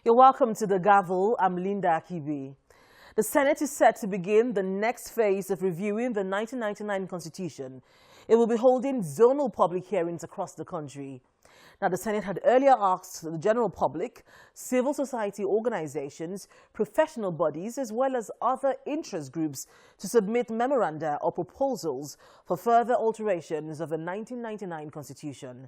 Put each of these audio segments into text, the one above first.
You're welcome to the Gavel. I'm Linda Akibi. The Senate is set to begin the next phase of reviewing the 1999 Constitution. It will be holding zonal public hearings across the country. Now, the Senate had earlier asked the general public, civil society organizations, professional bodies, as well as other interest groups to submit memoranda or proposals for further alterations of the 1999 Constitution.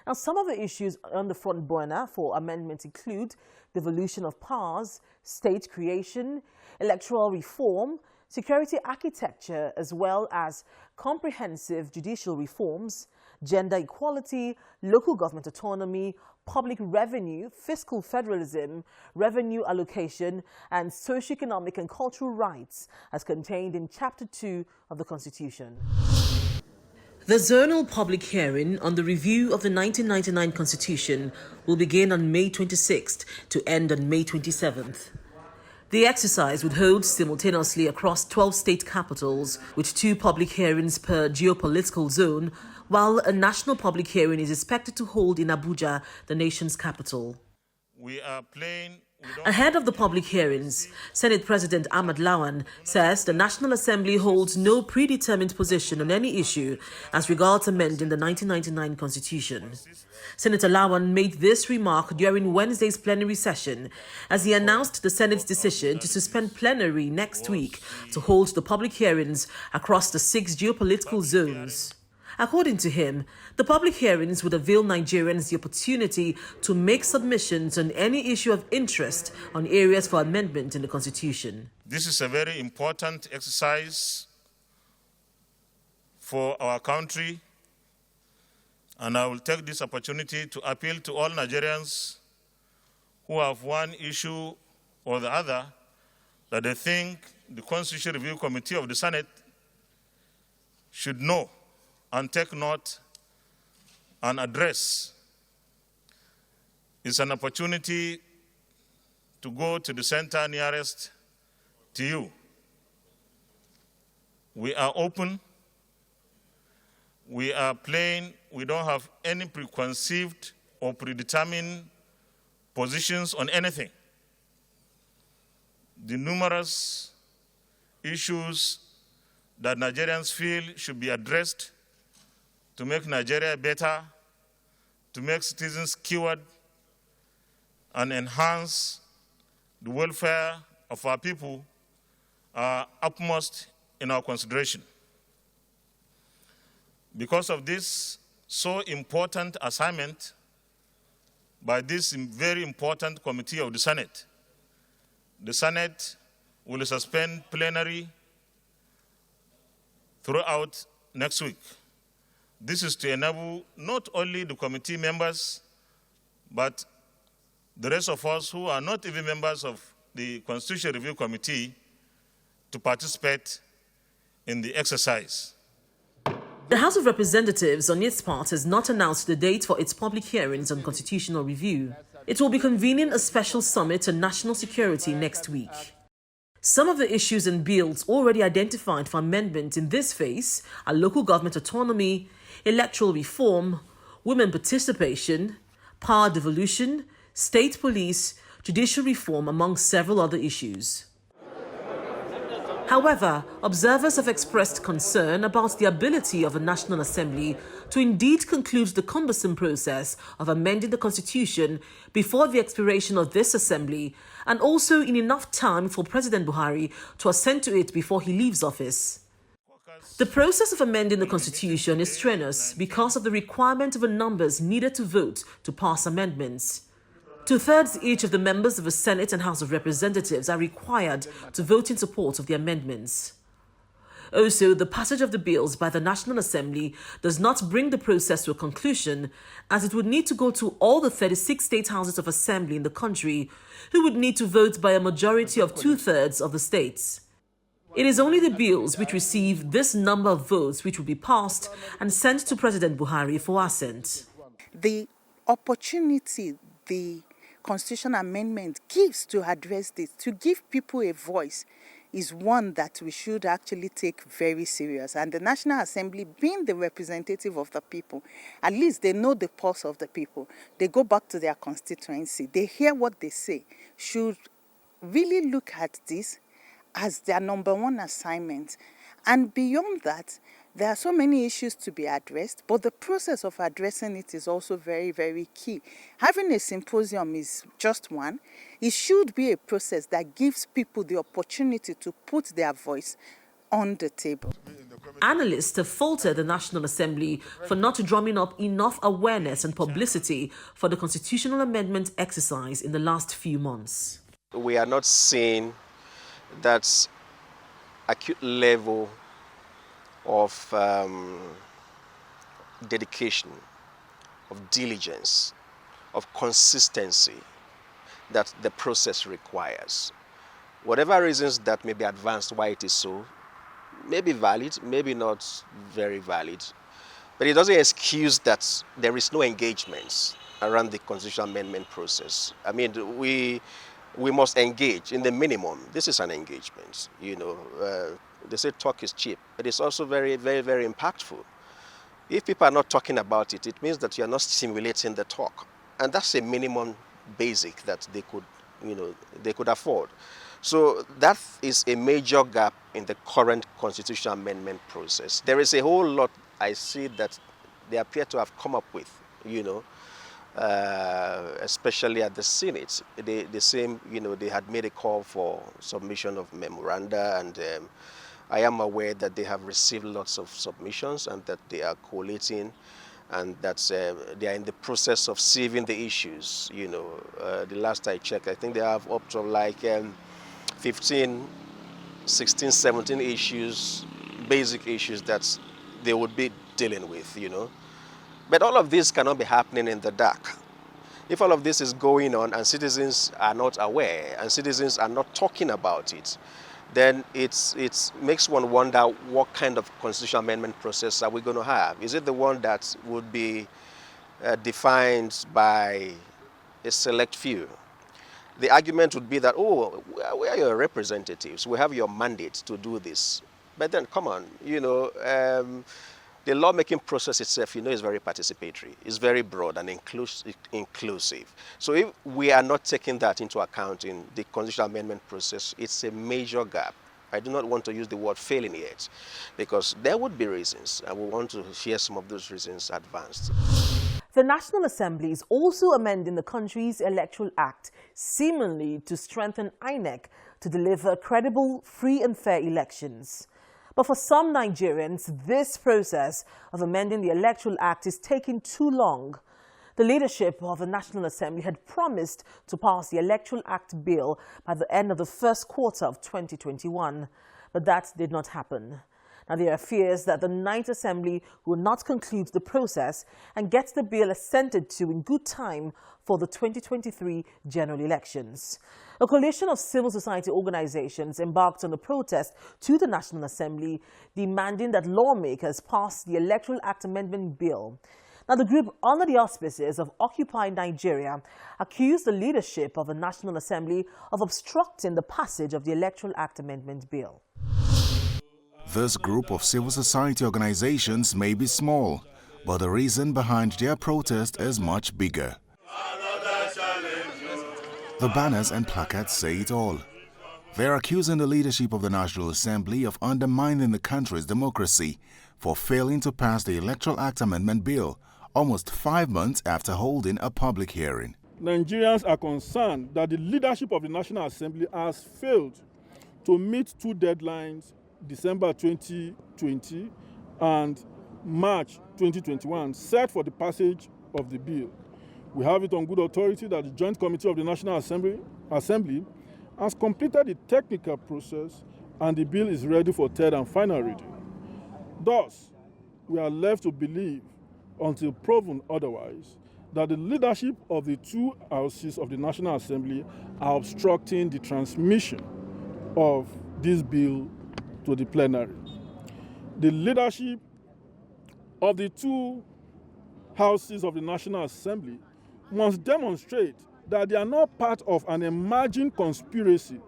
Now, some of the issues on the front burner for amendments include devolution of powers, state creation, electoral reform, security architecture, as well as comprehensive judicial reforms, gender equality, local government autonomy, public revenue, fiscal federalism, revenue allocation, and socioeconomic and cultural rights as contained in Chapter 2 of the Constitution. The zonal public hearing on the review of the 1999 Constitution will begin on May 26th to end on May 27th. The exercise would hold simultaneously across 12 state capitals, with 2 public hearings per geopolitical zone, while a national public hearing is expected to hold in Abuja, the nation's capital. Ahead of the public hearings, Senate President Ahmad Lawan says the National Assembly holds no predetermined position on any issue as regards amending the 1999 Constitution. Senator Lawan made this remark during Wednesday's plenary session as he announced the Senate's decision to suspend plenary next week to hold the public hearings across the 6 geopolitical zones. According to him, the public hearings would avail Nigerians the opportunity to make submissions on any issue of interest on areas for amendment in the Constitution. This is a very important exercise for our country, and I will take this opportunity to appeal to all Nigerians who have one issue or the other that they think the Constitution Review Committee of the Senate should know and take note and address. It's an opportunity to go to the center nearest to you. We are open. We are plain. We don't have any preconceived or predetermined positions on anything. The numerous issues that Nigerians feel should be addressed to make Nigeria better, to make citizens cured, and enhance the welfare of our people are upmost in our consideration. Because of this so important assignment by this very important committee of the Senate will suspend plenary throughout next week. This is to enable not only the committee members, but the rest of us who are not even members of the Constitution Review Committee to participate in the exercise. The House of Representatives, on its part, has not announced the date for its public hearings on constitutional review. It will be convening a special summit on national security next week. Some of the issues and bills already identified for amendment in this phase are local government autonomy, electoral reform, women participation, power devolution, state police, judicial reform, among several other issues. However, observers have expressed concern about the ability of the National Assembly to indeed conclude the cumbersome process of amending the Constitution before the expiration of this Assembly, and also in enough time for President Buhari to assent to it before he leaves office. The process of amending the Constitution is strenuous because of the requirement of the numbers needed to vote to pass amendments. 2/3 each of the members of the Senate and House of Representatives are required to vote in support of the amendments. Also, the passage of the bills by the National Assembly does not bring the process to a conclusion, as it would need to go to all the 36 state houses of assembly in the country, who would need to vote by a majority of 2/3 of the states. It is only the bills which receive this number of votes which will be passed and sent to President Buhari for assent. The opportunity the Constitution Amendment gives to address this, to give people a voice, is one that we should actually take very serious. And the National Assembly, being the representative of the people, at least they know the pulse of the people. They go back to their constituency. They hear what they say. Should really look at this as their number one assignment. And beyond that, there are so many issues to be addressed, but the process of addressing it is also very, very key. Having a symposium is just one. It should be a process that gives people the opportunity to put their voice on the table. Analysts have faulted the National Assembly for not drumming up enough awareness and publicity for the constitutional amendment exercise in the last few months. We are not seeing that acute level of dedication, of diligence, of consistency that the process requires. Whatever reasons that may be advanced why it is so, may be valid, maybe not very valid, but it doesn't excuse that there is no engagement around the constitutional amendment process. I mean, we must engage in the minimum. This is an engagement, you know. They say talk is cheap, but it's also very, very, very impactful. If people are not talking about it, it means that you're not stimulating the talk. And that's a minimum basic that they could, you know, they could afford. So that is a major gap in the current constitutional amendment process. There is a whole lot I see that they appear to have come up with, you know, especially at the Senate. The same, you know, they had made a call for submission of memoranda, and I am aware that they have received lots of submissions and that they are collating, and that they are in the process of sieving the issues. You know, the last I checked, I think they have up to like 15, 16, 17 issues, basic issues that they would be dealing with, you know. But all of this cannot be happening in the dark. If all of this is going on and citizens are not aware and citizens are not talking about it, then it makes one wonder what kind of constitutional amendment process are we going to have? Is it the one that would be defined by a select few? The argument would be that, oh, we are your representatives. We have your mandate to do this. But then, come on, you know, the lawmaking process itself, you know, is very participatory. It's very broad and inclusive. So if we are not taking that into account in the constitutional amendment process, it's a major gap. I do not want to use the word failing yet, because there would be reasons, and we want to hear some of those reasons advanced. The National Assembly is also amending the country's Electoral Act, seemingly to strengthen INEC to deliver credible, free and fair elections. But for some Nigerians, this process of amending the Electoral Act is taking too long. The leadership of the National Assembly had promised to pass the Electoral Act bill by the end of the first quarter of 2021, but that did not happen. Now, there are fears that the Ninth Assembly will not conclude the process and get the bill assented to in good time for the 2023 general elections. A coalition of civil society organizations embarked on a protest to the National Assembly, demanding that lawmakers pass the Electoral Act Amendment Bill. Now, the group, under the auspices of Occupy Nigeria, accused the leadership of the National Assembly of obstructing the passage of the Electoral Act Amendment Bill. This group of civil society organizations may be small, but the reason behind their protest is much bigger. The banners and placards say it all. They're accusing the leadership of the National Assembly of undermining the country's democracy for failing to pass the Electoral Act Amendment Bill almost 5 months after holding a public hearing. Nigerians are concerned that the leadership of the National Assembly has failed to meet two deadlines, December 2020 and March 2021, set for the passage of the bill. We have it on good authority that the Joint Committee of the National Assembly has completed the technical process and the bill is ready for third and final reading. Thus, we are left to believe, until proven otherwise, that the leadership of the two houses of the National Assembly are obstructing the transmission of this bill to the plenary. The leadership of the two houses of the National Assembly must demonstrate that they are not part of an emerging conspiracy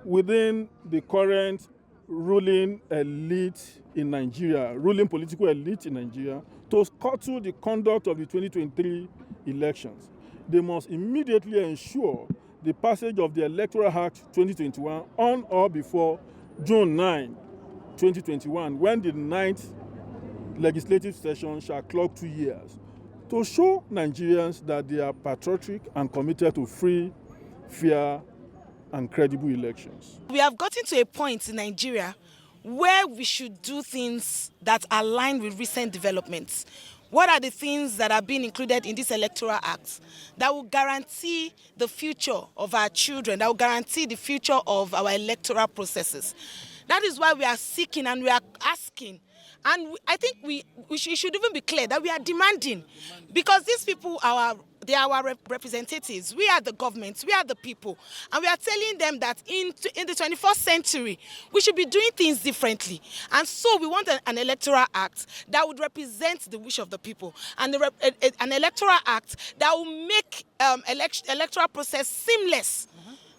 within the current ruling elite in Nigeria, ruling political elite in Nigeria, to scuttle the conduct of the 2023 elections. They must immediately ensure the passage of the Electoral Act 2021 on or before June 9, 2021, when the 9th legislative session shall clock 2 years, to show Nigerians that they are patriotic and committed to free, fair, and credible elections. We have gotten to a point in Nigeria where we should do things that align with recent developments. What are the things that are being included in this Electoral Act that will guarantee the future of our children, that will guarantee the future of our electoral processes? That is why we are seeking and we are asking. And I think it should even be clear that we are demanding, because these people they are our representatives. We are the government, we are the people. And we are telling them that in the 21st century, we should be doing things differently. And so we want an electoral act that would represent the wish of the people. And an electoral act that will make electoral process seamless.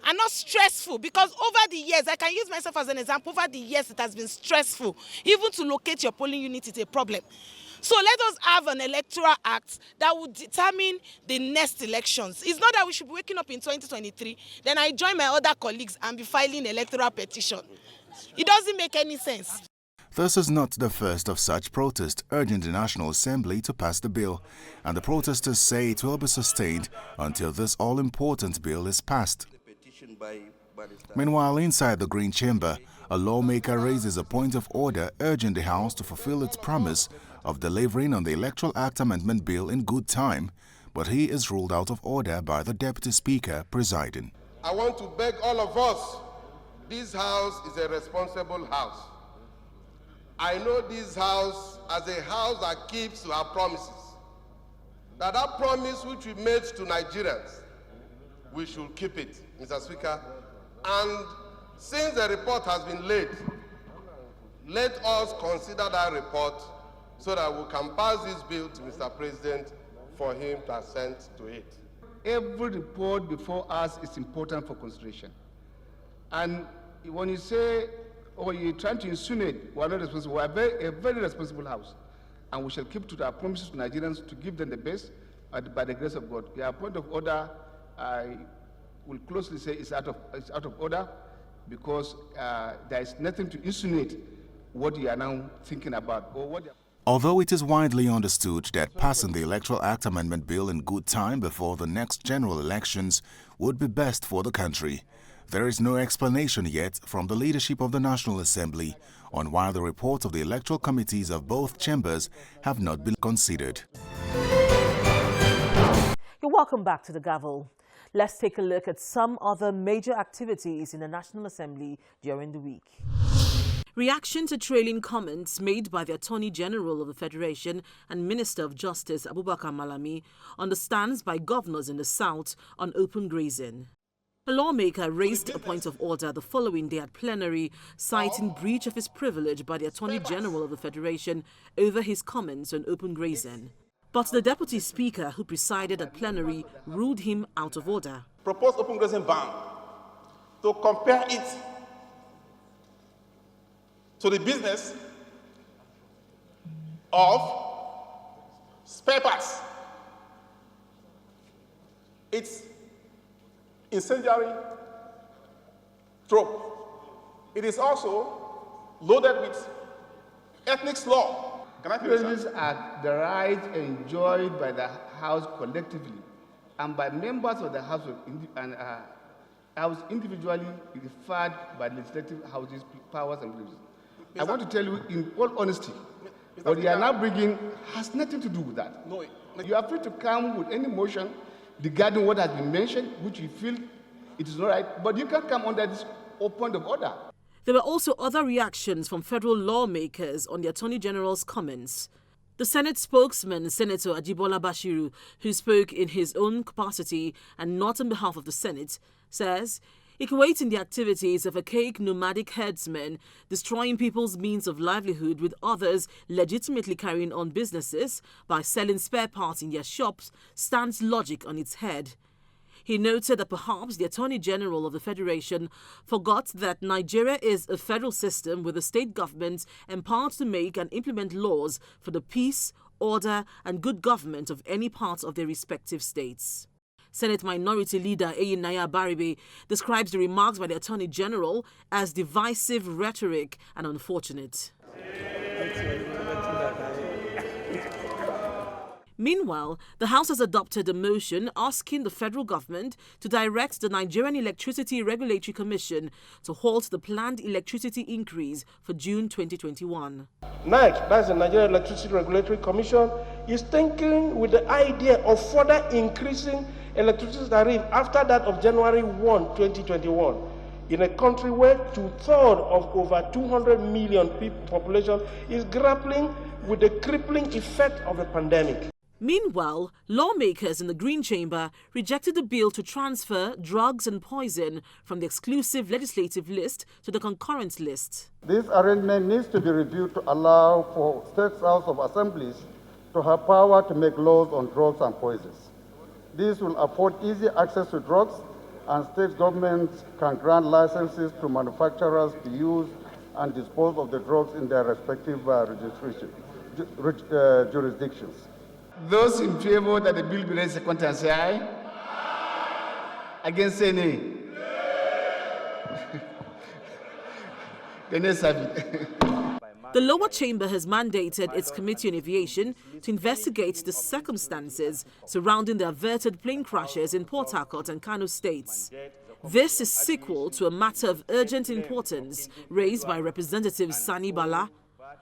And not stressful, because over the years, I can use myself as an example, over the years it has been stressful. Even to locate your polling unit is a problem. So let us have an electoral act that will determine the next elections. It's not that we should be waking up in 2023, then I join my other colleagues and be filing electoral petition. It doesn't make any sense. This is not the first of such protests urging the National Assembly to pass the bill, and the protesters say it will be sustained until this all-important bill is passed. Meanwhile, inside the Green Chamber, a lawmaker raises a point of order urging the House to fulfill its promise of delivering on the Electoral Act Amendment Bill in good time, but he is ruled out of order by the Deputy Speaker presiding. I want to beg all of us, this House is a responsible House. I know this House as a House that keeps to our promises. That promise which we made to Nigerians, we should keep it, Mr. Speaker. And since the report has been laid, let us consider that report so that we can pass this bill to Mr. President for him to assent to it. Every report before us is important for consideration. And when you say, or you're trying to insinuate we are not responsible, we are a very responsible House. And we shall keep to our promises to Nigerians to give them the best by the grace of God. Your point of order, I will closely say it's out of order, because there is nothing to insinuate what you are now thinking about. Or what. Although it is widely understood that passing the Electoral Act Amendment Bill in good time before the next general elections would be best for the country, there is no explanation yet from the leadership of the National Assembly on why the reports of the electoral committees of both chambers have not been considered. You're welcome back to the Gavel. Let's take a look at some other major activities in the National Assembly during the week. Reaction to trailing comments made by the Attorney General of the Federation and Minister of Justice Abubakar Malami on the stance by governors in the South on open grazing. A lawmaker raised a point of order the following day at plenary, citing breach of his privilege by the Attorney General of the Federation over his comments on open grazing. But the Deputy Speaker, who presided at plenary, ruled him out of order. Proposed open grazing ban, to compare it to the business of spare parts. It's incendiary trope. It is also loaded with ethnic slur. Privileges are the right enjoyed by the House collectively and by members of the House individually referred by legislative houses, powers and privileges. I want to tell you in all honesty, what you are now bringing has nothing to do with that. No, you are free to come with any motion regarding what has been mentioned, which you feel it is not right, but you can't come under this point of order. There were also other reactions from federal lawmakers on the Attorney General's comments. The Senate spokesman, Senator Ajibola Bashiru, who spoke in his own capacity and not on behalf of the Senate, says equating the activities of a archaic nomadic herdsmen destroying people's means of livelihood with others legitimately carrying on businesses by selling spare parts in their shops stands logic on its head. He noted that perhaps the Attorney General of the Federation forgot that Nigeria is a federal system with the state governments empowered to make and implement laws for the peace, order and good government of any part of their respective states. Senate Minority Leader Eyinaya Baribe describes the remarks by the Attorney General as divisive rhetoric and unfortunate. Meanwhile, the House has adopted a motion asking the federal government to direct the Nigerian Electricity Regulatory Commission to halt the planned electricity increase for June 2021. NERC, that's the Nigerian Electricity Regulatory Commission, is thinking with the idea of further increasing electricity tariff after that of January 1, 2021, in a country where 2/3 of over 200 million people population is grappling with the crippling effect of the pandemic. Meanwhile, lawmakers in the Green Chamber rejected the bill to transfer drugs and poison from the exclusive legislative list to the concurrent list. This arrangement needs to be reviewed to allow for State House of Assemblies to have power to make laws on drugs and poisons. This will afford easy access to drugs, and state governments can grant licenses to manufacturers to use and dispose of the drugs in their respective jurisdictions. Those in favor that the bill be read second and say aye. Against say nay. The next have it. The lower chamber has mandated its Committee on Aviation to investigate the circumstances surrounding the averted plane crashes in Port Harcourt and Kano states. This is sequel to a matter of urgent importance raised by Representative Sani Bala.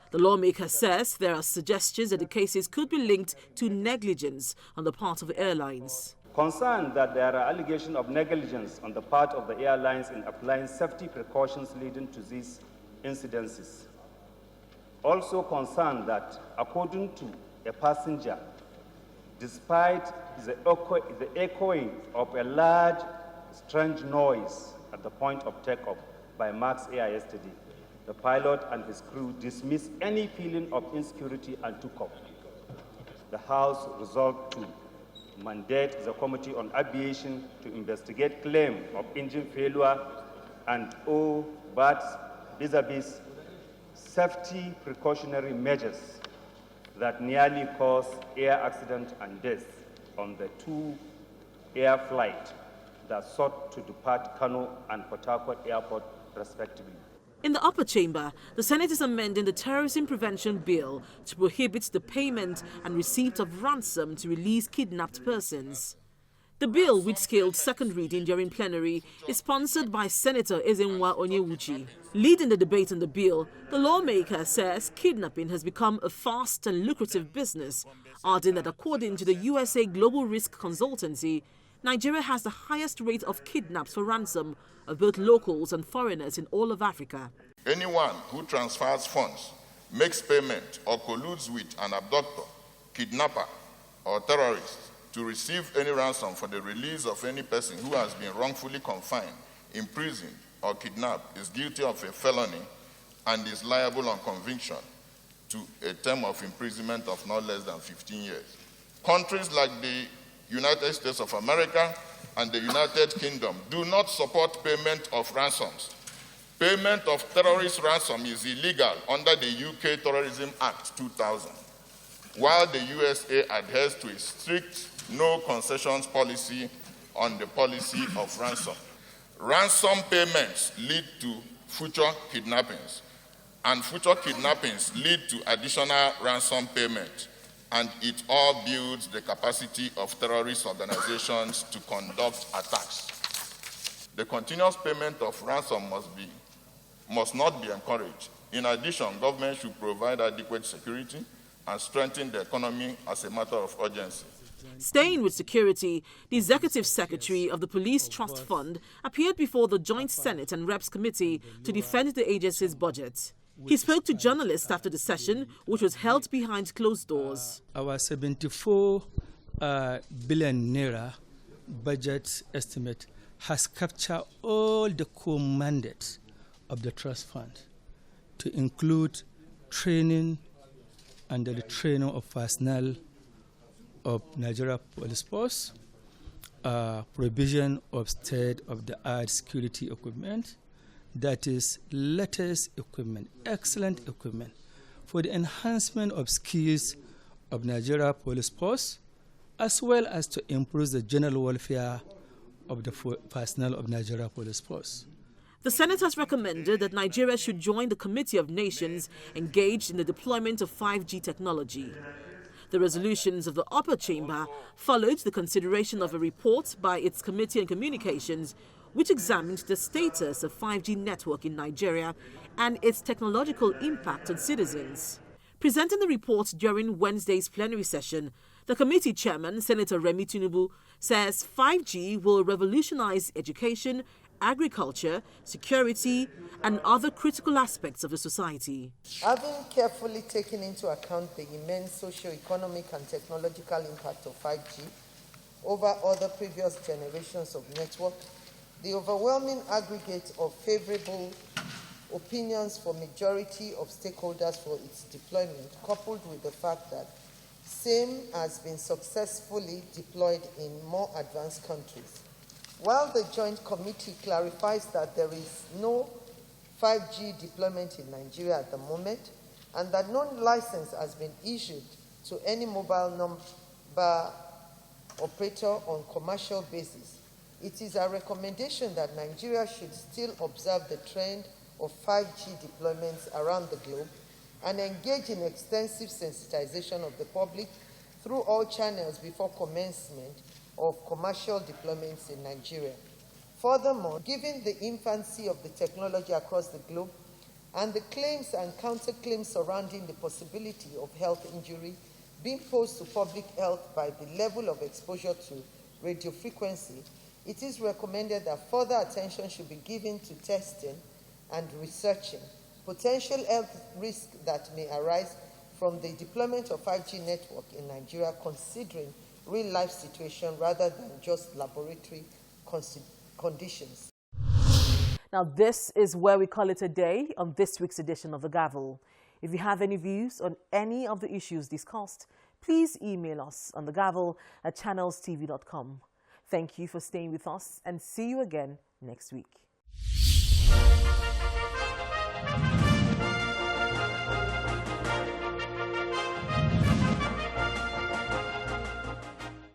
The lawmaker says there are suggestions that the cases could be linked to negligence on the part of the airlines. Concerned that there are allegations of negligence on the part of the airlines in applying safety precautions leading to these incidences. Also concerned that, according to a passenger, despite the echoing of a large, strange noise at the point of takeoff by Max Air yesterday, the pilot and his crew dismissed any feeling of insecurity and took off. The House resolved to mandate the Committee on Aviation to investigate claim of engine failure and but vis-a-vis safety precautionary measures that nearly caused air accident and death on the 2 air flights that sought to depart Kano and Port Harcourt Airport respectively. In the upper chamber, the Senate is amending the Terrorism Prevention Bill to prohibit the payment and receipt of ransom to release kidnapped persons. The bill, which scaled second reading during plenary, is sponsored by Senator Ezenwa Onyewuchi. Leading the debate on the bill, the lawmaker says kidnapping has become a fast and lucrative business, adding that according to the USA Global Risk Consultancy, Nigeria has the highest rate of kidnaps for ransom of both locals and foreigners in all of Africa. Anyone who transfers funds, makes payment, or colludes with an abductor, kidnapper, or terrorist to receive any ransom for the release of any person who has been wrongfully confined, imprisoned, or kidnapped is guilty of a felony and is liable on conviction to a term of imprisonment of not less than 15 years. Countries like the United States of America and the United Kingdom do not support payment of ransoms. Payment of terrorist ransom is illegal under the UK Terrorism Act 2000, while the USA adheres to a strict no concessions policy on the policy of ransom. Ransom payments lead to future kidnappings, and future kidnappings lead to additional ransom payment, and it all builds the capacity of terrorist organizations to conduct attacks. The continuous payment of ransom must not be encouraged. In addition, government should provide adequate security and strengthen the economy as a matter of urgency. Staying with security, the Executive Secretary of the Police Trust Fund appeared before the Joint Senate and Reps Committee to defend the agency's budget. He spoke to journalists after the session, which was held behind closed doors. Our 74 billion naira budget estimate has captured all the core mandates of the trust fund to include training and the training of personnel of Nigeria Police Force, provision of state-of-the-art security equipment, that is latest equipment, excellent equipment, for the enhancement of skills of Nigeria Police Force, as well as to improve the general welfare of the personnel of Nigeria Police Force. The Senate has recommended that Nigeria should join the Committee of Nations engaged in the deployment of 5G technology. The resolutions of the upper chamber followed the consideration of a report by its Committee on Communications, which examined the status of 5G network in Nigeria and its technological impact on citizens. Presenting the report during Wednesday's plenary session, the committee chairman, Senator Remi Tinubu, says 5G will revolutionize education, agriculture, security, and other critical aspects of the society. Having carefully taken into account the immense socio-economic and technological impact of 5G over other previous generations of network, the overwhelming aggregate of favorable opinions for majority of stakeholders for its deployment, coupled with the fact that same has been successfully deployed in more advanced countries. While the Joint Committee clarifies that there is no 5G deployment in Nigeria at the moment and that no license has been issued to any mobile number operator on commercial basis, it is a recommendation that Nigeria should still observe the trend of 5G deployments around the globe and engage in extensive sensitization of the public through all channels before commencement of commercial deployments in Nigeria. Furthermore, given the infancy of the technology across the globe and the claims and counterclaims surrounding the possibility of health injury being posed to public health by the level of exposure to radio frequency, it is recommended that further attention should be given to testing and researching potential health risks that may arise from the deployment of 5G network in Nigeria, considering real-life situation rather than just laboratory conditions. Now, this is where we call it a day on this week's edition of The Gavel. If you have any views on any of the issues discussed, please email us on thegavel@channelstv.com. Thank you for staying with us and see you again next week.